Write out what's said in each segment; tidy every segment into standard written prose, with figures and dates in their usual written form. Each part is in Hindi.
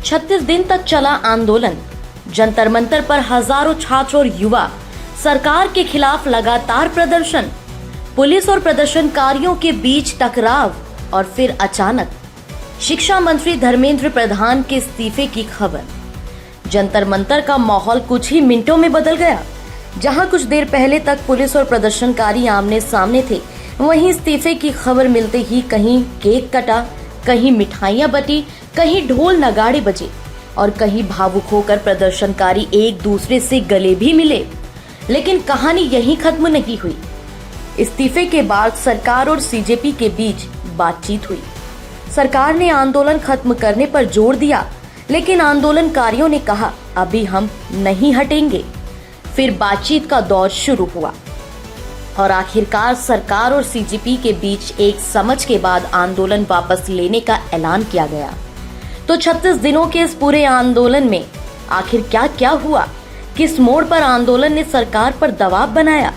36 दिन तक चला आंदोलन। जंतर मंतर पर हजारों छात्र और युवा, सरकार के खिलाफ लगातार प्रदर्शन। पुलिस और प्रदर्शनकारियों के बीच टकराव और फिर अचानक शिक्षा मंत्री धर्मेंद्र प्रधान के इस्तीफे की खबर। जंतर मंतर का माहौल कुछ ही मिनटों में बदल गया। जहां कुछ देर पहले तक पुलिस और प्रदर्शनकारी आमने सामने थे, वहीं इस्तीफे की खबर मिलते ही कहीं केक कटा, कहीं मिठाइयां बटी, कहीं ढोल नगाड़े बजे और कहीं भावुक होकर प्रदर्शनकारी एक दूसरे से गले भी मिले। लेकिन कहानी यहीं खत्म नहीं हुई। इस्तीफे के बाद सरकार और सीजेपी के बीच बातचीत हुई। सरकार ने आंदोलन खत्म करने पर जोर दिया, लेकिन आंदोलनकारियों ने कहा अभी हम नहीं हटेंगे। फिर बातचीत का दौर शुरू हुआ और आखिरकार सरकार और सीजेपी के बीच एक समझ के बाद आंदोलन वापस लेने का ऐलान किया गया। तो 36 दिनों के इस पूरे आंदोलन में आखिर क्या क्या हुआ? किस मोड़ पर आंदोलन ने सरकार पर दबाव बनाया?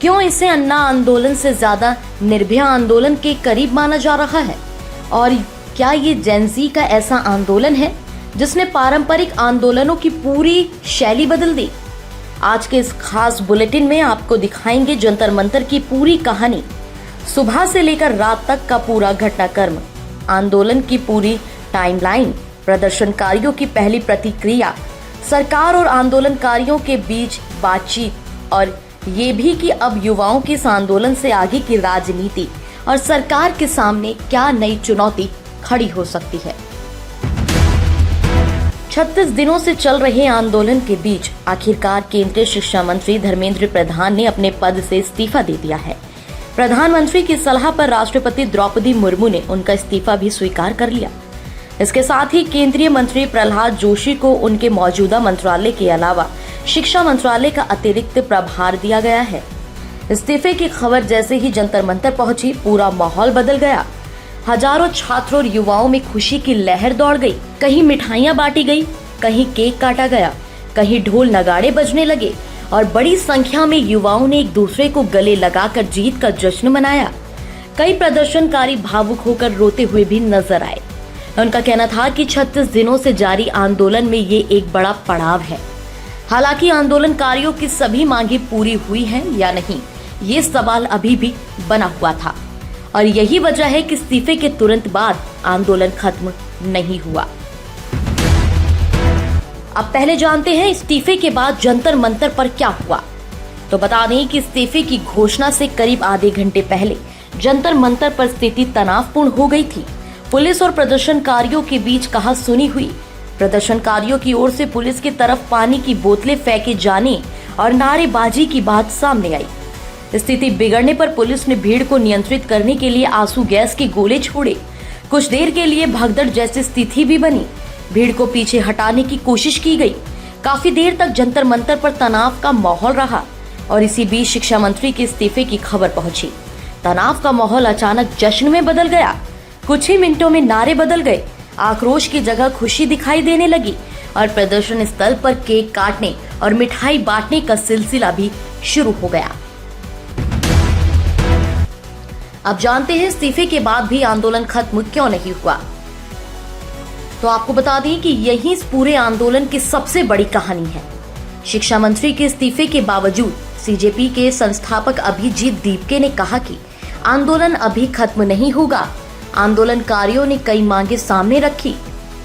क्यों इसे अन्ना आंदोलन से ज्यादा निर्भया आंदोलन के करीब माना जा रहा है? और क्या ये जेनजी का ऐसा आंदोलन है जिसने पारंपरिक आंदोलनों की पूरी शैली बदल दी? आज के इस खास बुलेटिन में आपको दिखाएंगे जंतर मंतर की पूरी कहानी, सुबह से लेकर रात तक का पूरा घटनाक्रम, आंदोलन की पूरी टाइमलाइन, प्रदर्शनकारियों की पहली प्रतिक्रिया, सरकार और आंदोलनकारियों के बीच बातचीत और ये भी कि अब युवाओं की इस आंदोलन से आगे की राजनीति और सरकार के सामने क्या नई चुनौती खड़ी हो सकती है। 36 दिनों से चल रहे आंदोलन के बीच आखिरकार केंद्रीय शिक्षा मंत्री धर्मेंद्र प्रधान ने अपने पद से इस्तीफा दे दिया है। प्रधानमंत्री की सलाह पर राष्ट्रपति द्रौपदी मुर्मू ने उनका इस्तीफा भी स्वीकार कर लिया। इसके साथ ही केंद्रीय मंत्री प्रहलाद जोशी को उनके मौजूदा मंत्रालय के अलावा शिक्षा मंत्रालय का अतिरिक्त प्रभार दिया गया है। इस्तीफे की खबर जैसे ही जंतर मंतर पहुंची, पूरा माहौल बदल गया। हजारों छात्रों और युवाओं में खुशी की लहर दौड़ गई। कहीं मिठाइयां बांटी गई, कहीं केक काटा गया, कहीं ढोल नगाड़े बजने लगे और बड़ी संख्या में युवाओं ने एक दूसरे को गले लगाकर जीत का जश्न मनाया। कई प्रदर्शनकारी भावुक होकर रोते हुए भी नजर आए। उनका कहना था कि 36 दिनों से जारी आंदोलन में ये एक बड़ा पड़ाव है। हालांकि आंदोलनकारियों की सभी मांगे पूरी हुई हैं या नहीं, ये सवाल अभी भी बना हुआ था और यही वजह है कि इस्तीफे के तुरंत बाद आंदोलन खत्म नहीं हुआ। अब पहले जानते हैं इस्तीफे के बाद जंतर मंतर पर क्या हुआ। तो बता दें कि इस्तीफे की घोषणा से करीब आधे घंटे पहले जंतर मंतर पर स्थिति तनावपूर्ण हो गई थी। पुलिस और प्रदर्शनकारियों के बीच कहासुनी हुई। प्रदर्शनकारियों की ओर से पुलिस की तरफ पानी की बोतलें फेंके जाने और नारेबाजी की बात सामने आई। स्थिति बिगड़ने पर पुलिस ने भीड़ को नियंत्रित करने के लिए आंसू गैस के गोले छोड़े। कुछ देर के लिए भगदड़ जैसी स्थिति भी बनी। भीड़ को पीछे हटाने की कोशिश की गई। काफी देर तक जंतर मंतर पर तनाव का माहौल रहा और इसी बीच शिक्षा मंत्री के इस्तीफे की खबर पहुंची। तनाव का माहौल अचानक जश्न में बदल गया। कुछ ही मिनटों में नारे बदल गए। आक्रोश की जगह खुशी दिखाई देने लगी और प्रदर्शन स्थल पर केक काटने और मिठाई बांटने का सिलसिला भी शुरू हो गया। अब जानते हैं इस्तीफे के बाद भी आंदोलन खत्म क्यों नहीं हुआ। तो आपको बता दें कि यही इस पूरे आंदोलन की सबसे बड़ी कहानी है। शिक्षा मंत्री के इस्तीफे के बावजूद सीजेपी के संस्थापक अभिजीत दीपके ने कहा कि आंदोलन अभी खत्म नहीं होगा। आंदोलनकारियों ने कई मांगे सामने रखी।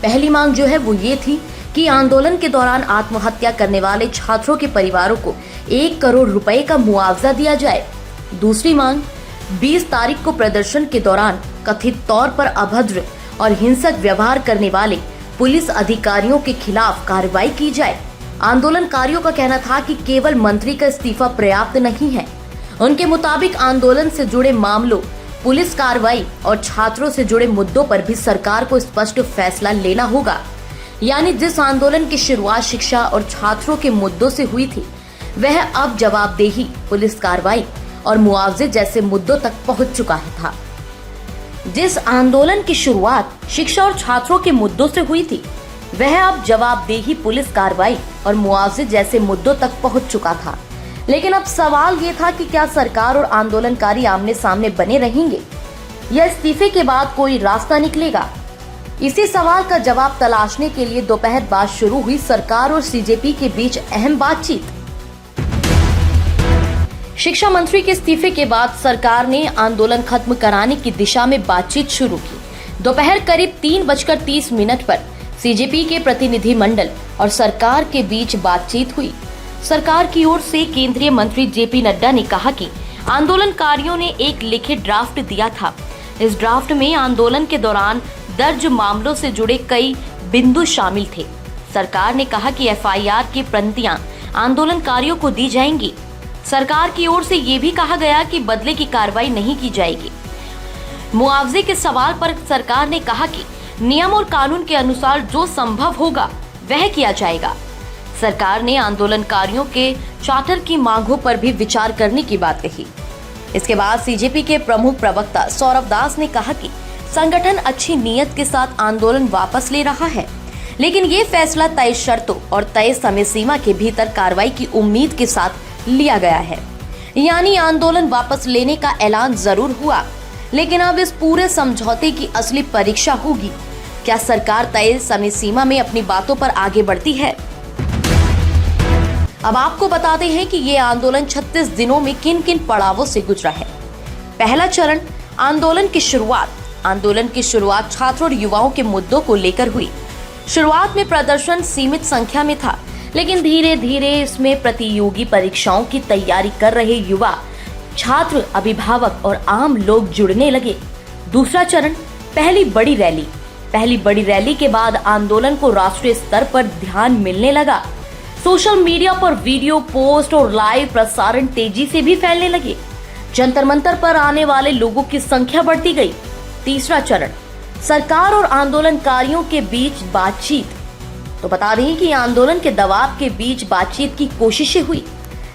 पहली मांग जो है वो ये थी कि आंदोलन के दौरान आत्महत्या करने वाले छात्रों के परिवारों को 1 करोड़ रुपए का मुआवजा दिया जाए। दूसरी मांग 20 तारीख को प्रदर्शन के दौरान कथित तौर पर अभद्र और हिंसक व्यवहार करने वाले पुलिस अधिकारियों के खिलाफ कार्रवाई की जाए। आंदोलनकारियों का कहना था कि केवल मंत्री का इस्तीफा पर्याप्त नहीं है। उनके मुताबिक आंदोलन से जुड़े मामलों, पुलिस कार्रवाई और छात्रों से जुड़े मुद्दों पर भी सरकार को स्पष्ट फैसला लेना होगा। यानी जिस आंदोलन की शुरुआत शिक्षा और छात्रों के मुद्दों से हुई थी, वह अब जवाबदेही, पुलिस कार्रवाई और मुआवजे जैसे मुद्दों तक पहुंच चुका था। जिस आंदोलन की शुरुआत शिक्षा और छात्रों के मुद्दों से हुई थी, वह अब जवाबदेही, पुलिस कार्रवाई और मुआवजे जैसे मुद्दों तक पहुंच चुका था। लेकिन अब सवाल ये था कि क्या सरकार और आंदोलनकारी आमने सामने बने रहेंगे या इस्तीफे के बाद कोई रास्ता निकलेगा। इसी सवाल का जवाब तलाशने के लिए दोपहर बाद शुरू हुई सरकार और सीजेपी के बीच अहम बातचीत। शिक्षा मंत्री के इस्तीफे के बाद सरकार ने आंदोलन खत्म कराने की दिशा में बातचीत शुरू की। दोपहर करीब 3:30 पर सीजेपी के प्रतिनिधि मंडल और सरकार के बीच बातचीत हुई। सरकार की ओर से केंद्रीय मंत्री जेपी नड्डा ने कहा कि आंदोलनकारियों ने एक लिखित ड्राफ्ट दिया था। इस ड्राफ्ट में आंदोलन के दौरान दर्ज मामलों से जुड़े कई बिंदु शामिल थे। सरकार ने कहा कि एफआईआर की प्रतियां आंदोलनकारियों को दी जाएंगी। सरकार की ओर से ये भी कहा गया कि बदले की कार्रवाई नहीं की जाएगी। मुआवजे के सवाल पर सरकार ने कहा कि नियम और कानून के अनुसार जो संभव होगा वह किया जाएगा। सरकार ने आंदोलनकारियों के चार्टर की मांगों पर भी विचार करने की बात कही। इसके बाद सीजेपी के प्रमुख प्रवक्ता सौरभ दास ने कहा कि संगठन अच्छी नीयत के साथ आंदोलन वापस ले रहा है, लेकिन ये फैसला तय शर्तों और तय समय सीमा के भीतर कार्रवाई की उम्मीद के साथ लिया गया है। यानी आंदोलन वापस लेने का ऐलान जरूर हुआ, लेकिन अब इस पूरे समझौते की असली परीक्षा होगी। क्या सरकार तय समय सीमा में अपनी बातों पर आगे बढ़ती है? अब आपको बताते हैं कि ये आंदोलन 36 दिनों में किन किन पड़ावों से गुजरा है। पहला चरण, आंदोलन की शुरुआत। आंदोलन की शुरुआत छात्रों और युवाओं के मुद्दों को लेकर हुई। शुरुआत में प्रदर्शन सीमित संख्या में था, लेकिन धीरे धीरे इसमें प्रतियोगी परीक्षाओं की तैयारी कर रहे युवा, छात्र, अभिभावक और आम लोग जुड़ने लगे। दूसरा चरण, पहली बड़ी रैली। पहली बड़ी रैली के बाद आंदोलन को राष्ट्रीय स्तर पर ध्यान मिलने लगा। सोशल मीडिया पर वीडियो पोस्ट और लाइव प्रसारण तेजी से भी फैलने लगे। जंतर मंतर पर आने वाले लोगों की संख्या बढ़ती गई। तीसरा चरण, सरकार और आंदोलनकारियों के बीच बातचीत। तो बता दें कि आंदोलन के दबाव के बीच बातचीत की कोशिशें हुई,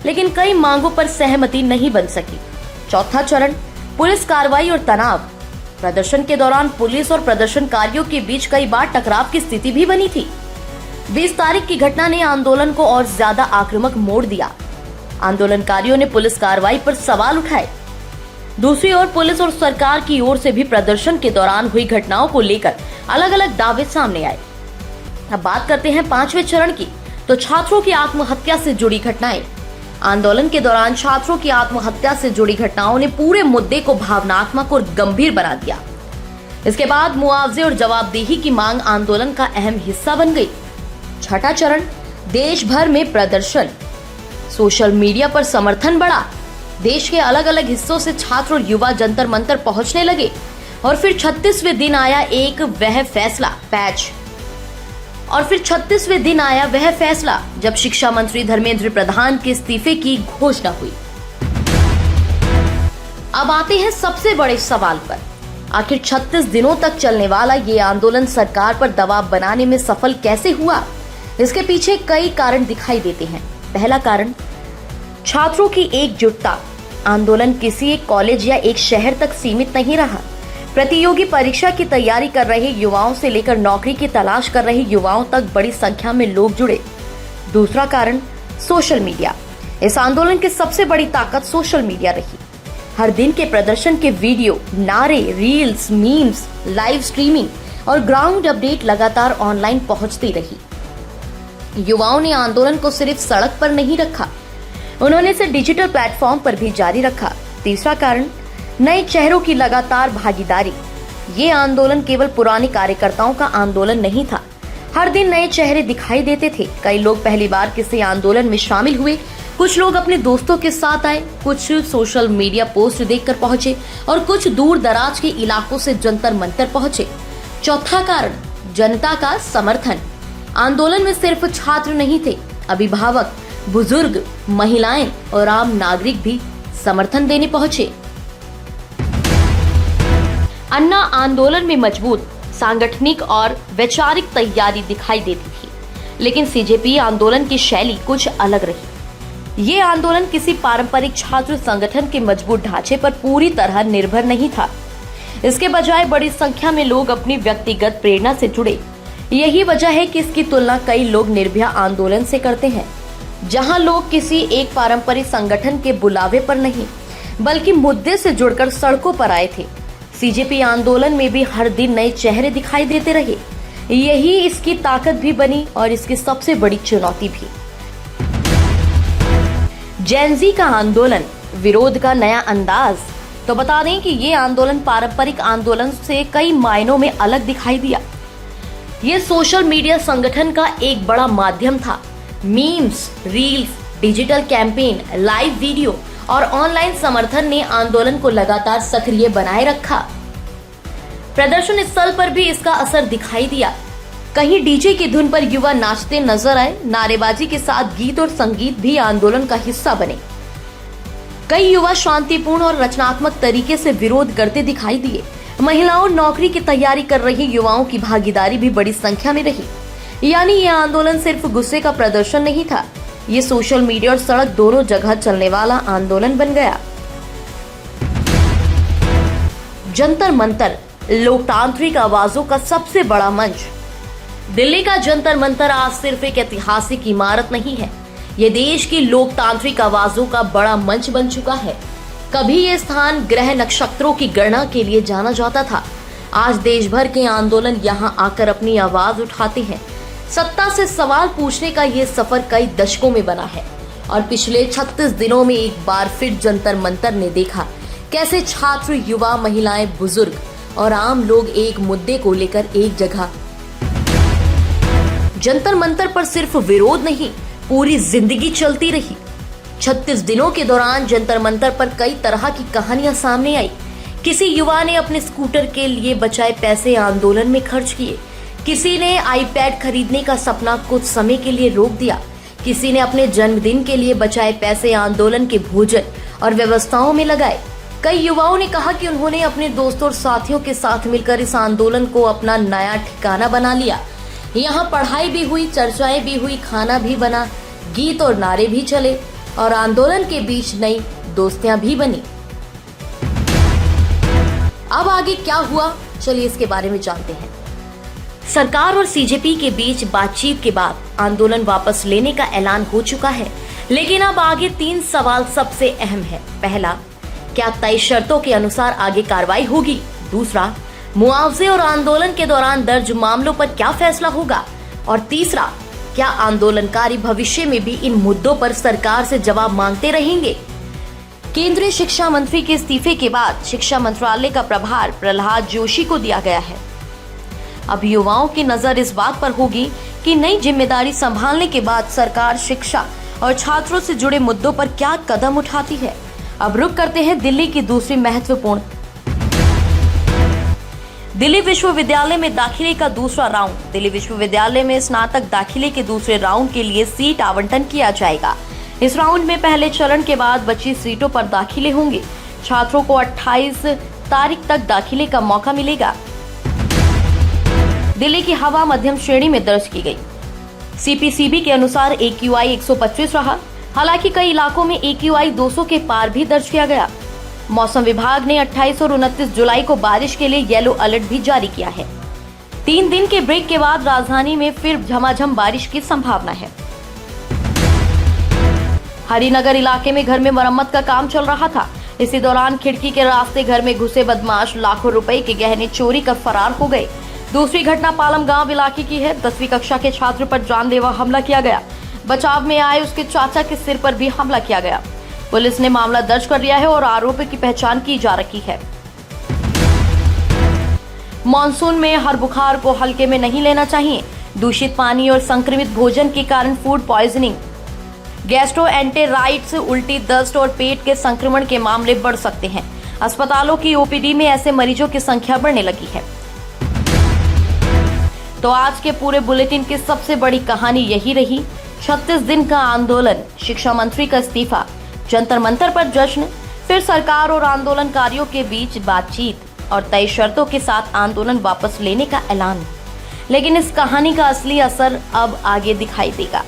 लेकिन कई मांगों पर सहमति नहीं बन सकी। चौथा चरण, पुलिस कार्रवाई और तनाव। प्रदर्शन के दौरान पुलिस और प्रदर्शनकारियों के बीच कई बार टकराव की स्थिति भी बनी थी। 20 तारीख की घटना ने आंदोलन को और ज्यादा आक्रामक मोड़ दिया। आंदोलनकारियों ने पुलिस कार्रवाई पर सवाल उठाए। दूसरी ओर पुलिस और सरकार की ओर से भी प्रदर्शन के दौरान हुई घटनाओं को लेकर अलग अलग दावे सामने आए। अब बात करते हैं पांचवें चरण की, तो छात्रों की आत्महत्या से जुड़ी घटनाएं। आंदोलन के दौरान छात्रों की आत्महत्या से जुड़ी घटनाओं ने पूरे मुद्दे को भावनात्मक और गंभीर बना दिया। इसके बाद मुआवजे और जवाबदेही की मांग आंदोलन का अहम हिस्सा बन गई। छठा चरण, देश भर में प्रदर्शन। सोशल मीडिया पर समर्थन बढ़ा। देश के अलग अलग हिस्सों से छात्र और युवा जंतर मंतर पहुंचने लगे। और फिर 36वें दिन आया वह फैसला जब शिक्षा मंत्री धर्मेंद्र प्रधान के इस्तीफे की घोषणा हुई। अब आते हैं सबसे बड़े सवाल पर। आखिर 36 दिनों तक चलने वाला ये आंदोलन सरकार पर दबाव बनाने में सफल कैसे हुआ? इसके पीछे कई कारण दिखाई देते हैं। पहला कारण, छात्रों की एकजुटता। आंदोलन किसी एक कॉलेज या एक शहर तक सीमित नहीं रहा। प्रतियोगी परीक्षा की तैयारी कर रहे युवाओं से लेकर नौकरी की तलाश कर रहे युवाओं तक बड़ी संख्या में लोग जुड़े। दूसरा कारण, सोशल मीडिया। इस आंदोलन की सबसे बड़ी ताकत सोशल मीडिया रही। हर दिन के प्रदर्शन के वीडियो, नारे, रील्स, मीम्स, लाइव स्ट्रीमिंग और ग्राउंड अपडेट लगातार ऑनलाइन पहुंचती रही। युवाओं ने आंदोलन को सिर्फ सड़क पर नहीं रखा, उन्होंने इसे डिजिटल प्लेटफॉर्म पर भी जारी रखा। तीसरा कारण, नए चेहरों की लगातार भागीदारी। ये आंदोलन केवल पुराने कार्यकर्ताओं का आंदोलन नहीं था। हर दिन नए चेहरे दिखाई देते थे। कई लोग पहली बार किसी आंदोलन में शामिल हुए। कुछ लोग अपने दोस्तों के साथ आए, कुछ सोशल मीडिया पोस्ट देखकर पहुंचे और कुछ दूर दराज के इलाकों से जंतर मंतर पहुंचे। चौथा कारण, जनता का समर्थन। आंदोलन में सिर्फ छात्र नहीं थे, अभिभावक, बुजुर्ग, महिलाएं और आम नागरिक भी समर्थन देने पहुंचे। अन्ना आंदोलन में मजबूत सांगठनिक और वैचारिक तैयारी दिखाई देती थी, लेकिन सीजेपी आंदोलन की शैली कुछ अलग रही। ये आंदोलन किसी पारंपरिक छात्र संगठन के मजबूत ढांचे पर पूरी तरह निर्भर नहीं था। इसके बजाय बड़ी संख्या में लोग अपनी व्यक्तिगत प्रेरणा से जुड़े। यही वजह है कि इसकी तुलना कई लोग निर्भया आंदोलन से करते हैं, जहां लोग किसी एक पारंपरिक संगठन के बुलावे पर नहीं, बल्कि मुद्दे से जुड़कर सड़कों पर आए थे। सीजेपी आंदोलन में भी हर दिन नए चेहरे दिखाई देते रहे। यही इसकी ताकत भी बनी और इसकी सबसे बड़ी चुनौती भी। जेन ज़ी का आंदोलन, विरोध का नया अंदाज। तो बता दें कि ये आंदोलन पारंपरिक आंदोलन से कई मायनों में अलग दिखाई दिया। ये सोशल मीडिया संगठन का एक बड़ा माध्यम था। Memes, reels, digital campaign, live video और ऑनलाइन समर्थन ने आंदोलन को लगातार सक्रिय बनाए रखा। प्रदर्शन स्थल पर भी इसका असर दिखाई दिया। कहीं डीजे की धुन पर युवा नाचते नजर आए। नारेबाजी के साथ गीत और संगीत भी आंदोलन का हिस्सा बने। कई युवा शांतिपूर्ण और रचनात्मक तरीके से विरोध करते दिखाई दिए। महिलाओं, नौकरी की तैयारी कर रही युवाओं की भागीदारी भी बड़ी संख्या में रही। यानी यह आंदोलन सिर्फ गुस्से का प्रदर्शन नहीं था, ये सोशल मीडिया और सड़क दोनों जगह चलने वाला आंदोलन बन गया। जंतर मंतर, लोकतांत्रिक आवाजों का सबसे बड़ा मंच। दिल्ली का जंतर मंतर आज सिर्फ एक ऐतिहासिक इमारत नहीं है, ये देश की लोकतांत्रिक आवाजों का बड़ा मंच बन चुका है। कभी ये स्थान ग्रह नक्षत्रों की गणना के लिए जाना जाता था। आज देश भर के आंदोलन यहाँ आकर अपनी आवाज उठाते हैं। सत्ता से सवाल पूछने का ये सफर कई दशकों में बना है और पिछले 36 दिनों में एक बार फिर जंतर मंतर ने देखा कैसे छात्र, युवा, महिलाएं, बुजुर्ग और आम लोग एक मुद्दे को लेकर एक जगह। जंतर मंतर पर सिर्फ विरोध नहीं, पूरी जिंदगी चलती रही। 36 दिनों के दौरान जंतर मंतर पर कई तरह की कहानियां सामने आई। किसी युवा ने अपने स्कूटर के लिए बचाए पैसे आंदोलन में खर्च किए। किसी ने आईपैड खरीदने का सपना कुछ समय के लिए रोक दिया। किसी ने अपने जन्मदिन के लिए बचाए पैसे आंदोलन के भोजन और व्यवस्थाओं में लगाए। कई युवाओं ने कहा कि उन्होंने अपने दोस्तों और साथियों के साथ मिलकर इस आंदोलन को अपना नया ठिकाना बना लिया। यहाँ पढ़ाई भी हुई, चर्चाएं भी हुई, खाना भी बना, गीत और नारे भी चले और आंदोलन के बीच नई दोस्तियां भी बनी। अब आगे क्या हुआ, चलिए इसके बारे में जानते हैं। सरकार और सीजेपी के बीच बातचीत के बाद आंदोलन वापस लेने का ऐलान हो चुका है, लेकिन अब आगे 3 सवाल सबसे अहम है। पहला, क्या तय शर्तों के अनुसार आगे कार्रवाई होगी? दूसरा, मुआवजे और आंदोलन के दौरान दर्ज मामलों पर क्या फैसला होगा? और तीसरा, क्या आंदोलनकारी भविष्य में भी इन मुद्दों पर सरकार से जवाब मांगते रहेंगे? केंद्रीय शिक्षा मंत्री के इस्तीफे के बाद शिक्षा मंत्रालय का प्रभार प्रहलाद जोशी को दिया गया है। अब युवाओं की नजर इस बात पर होगी कि नई जिम्मेदारी संभालने के बाद सरकार शिक्षा और छात्रों से जुड़े मुद्दों पर क्या कदम उठाती है। अब रुक करते हैं दिल्ली की दूसरी महत्वपूर्ण। दिल्ली विश्वविद्यालय में दाखिले का दूसरा राउंड। दिल्ली विश्वविद्यालय में स्नातक दाखिले के दूसरे राउंड के लिए सीट आवंटन किया जाएगा। इस राउंड में पहले चरण के बाद बची सीटों पर दाखिले होंगे। छात्रों को 28 तारीख तक दाखिले का मौका मिलेगा। दिल्ली की हवा मध्यम श्रेणी में दर्ज की गई। सीपीसीबी के अनुसार AQI 125 रहा। हालांकि कई इलाकों में AQI 200 के पार भी दर्ज किया गया। मौसम विभाग ने 28 और 29 जुलाई को बारिश के लिए येलो अलर्ट भी जारी किया है। 3 दिन के ब्रेक के बाद राजधानी में फिर झमाझम बारिश की संभावना है। हरिनगर इलाके में घर में मरम्मत का काम चल रहा था। इसी दौरान खिड़की के रास्ते घर में घुसे बदमाश लाखों रुपए के गहने चोरी कर फरार हो गए। दूसरी घटना पालम गांव इलाके की है। 10वीं कक्षा के छात्र पर जानलेवा हमला किया गया। बचाव में आए उसके चाचा के सिर पर भी हमला किया गया। पुलिस ने मामला दर्ज कर लिया है और आरोपी की पहचान की जा रही है। मॉनसून में हर बुखार को हल्के में नहीं लेना चाहिए। दूषित पानी और संक्रमित भोजन के कारण फूड पॉइजनिंग, गैस्ट्रोएंटेराइटिस, उल्टी, दस्त और पेट के संक्रमण के मामले बढ़ सकते हैं। अस्पतालों की ओपीडी में ऐसे मरीजों की संख्या बढ़ने लगी है। तो आज के पूरे बुलेटिन की सबसे बड़ी कहानी यही रही। 36 दिन का आंदोलन, शिक्षा मंत्री का इस्तीफा, जंतर मंतर पर जश्न, फिर सरकार और आंदोलनकारियों के बीच बातचीत और तय शर्तों के साथ आंदोलन वापस लेने का ऐलान। लेकिन इस कहानी का असली असर अब आगे दिखाई देगा।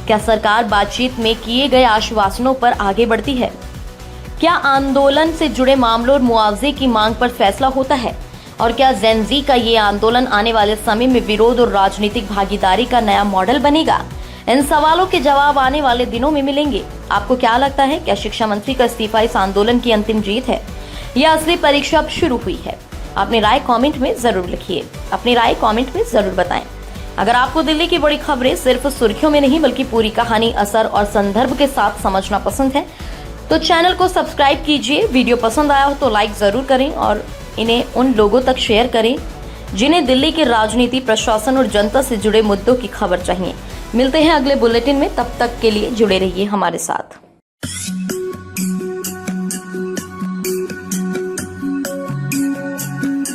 क्या सरकार बातचीत में किए गए आश्वासनों पर आगे बढ़ती है? क्या आंदोलन से जुड़े मामलों और मुआवजे की मांग पर फैसला होता है? और क्या जेन ज़ी का ये आंदोलन आने वाले समय में विरोध और राजनीतिक भागीदारी का नया मॉडल बनेगा? इन सवालों के जवाब आने वाले दिनों में मिलेंगे। आपको क्या लगता है, क्या शिक्षा मंत्री का इस्तीफा इस आंदोलन की अंतिम जीत है या असली परीक्षा अब शुरू हुई है? अपनी राय कमेंट में जरूर लिखिए, अपनी राय कमेंट में जरूर बताएं। अगर आपको दिल्ली की बड़ी खबरें सिर्फ सुर्खियों में नहीं बल्कि पूरी कहानी, असर और संदर्भ के साथ समझना पसंद है तो चैनल को सब्सक्राइब कीजिए। वीडियो पसंद आया हो तो लाइक जरूर करें और इन्हें उन लोगों तक शेयर करें जिन्हें दिल्ली के राजनीति, प्रशासन और जनता से जुड़े मुद्दों की खबर चाहिए। मिलते हैं अगले बुलेटिन में, तब तक के लिए जुड़े रहिए हमारे साथ।